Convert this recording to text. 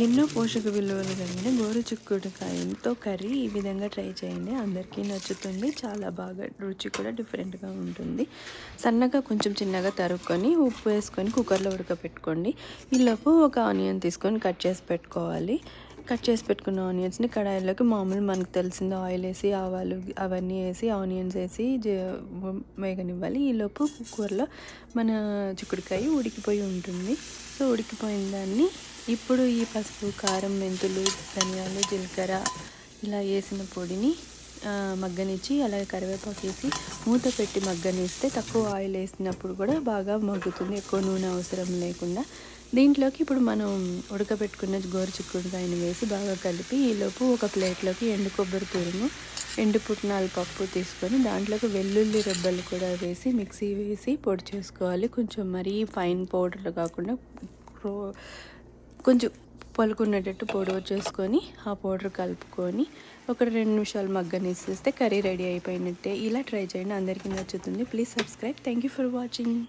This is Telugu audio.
ఎన్నో పోషక విలువలు కలిగిన గోరుచిక్కుడుకాయలతో కర్రీ ఈ విధంగా ట్రై చేయండి. అందరికీ నచ్చుతుంది. చాలా బాగా రుచి కూడా డిఫరెంట్గా ఉంటుంది. సన్నగా కొంచెం చిన్నగా తరుక్కొని ఉప్పు వేసుకొని కుక్కర్లో ఉడకపెట్టుకోండి. ఈలోపు ఒక ఆనియన్ తీసుకొని కట్ చేసి పెట్టుకోవాలి. కట్ చేసి పెట్టుకున్న ఆనియన్స్ని కడాయిలోకి మామూలు మనకు తెలిసింది ఆయిల్ వేసి ఆవాలు అవన్నీ వేసి ఆనియన్స్ వేసి వేగనివ్వాలి. ఈలోపు కుక్కర్లో మన చిక్కుడుకాయ ఉడికిపోయి ఉంటుంది. సో ఉడికిపోయిన దాన్ని ఇప్పుడు ఈ పసుపు, కారం, మెంతులు, ధనియాలు, జీలకర్ర ఇలా వేసిన పొడిని మగ్గనిచ్చి అలాగే కరివేపాకు వేసి మూత పెట్టి మగ్గనిస్తే తక్కువ ఆయిల్ వేసినప్పుడు కూడా బాగా మగ్గుతుంది. ఎక్కువ నూనె అవసరం లేకుండా. దీంట్లోకి ఇప్పుడు మనం ఉడకబెట్టుకున్న గోరుచిక్కుడుకాయని వేసి బాగా కలిపి ఈలోపు ఒక ప్లేట్లోకి ఎండు కొబ్బరి తురుము, ఎండు పుట్నాల పప్పు తీసుకొని దాంట్లోకి వెల్లుల్లి రెబ్బలు కూడా వేసి మిక్సీ వేసి పొడి చేసుకోవాలి. కొంచెం మరీ ఫైన్ పౌడర్ కాకుండా కొంచెం పలుకున్నట్టు పౌడర్ చేసుకొని ఆ పౌడర్ కలుపుకొని ఒక 2 నిమిషాలు మగ్గనిస్తే కర్రీ రెడీ అయిపోయినట్టే. ఇలా ట్రై చేయండి, అందరికీ నచ్చుతుంది. Please subscribe. Thank you for watching.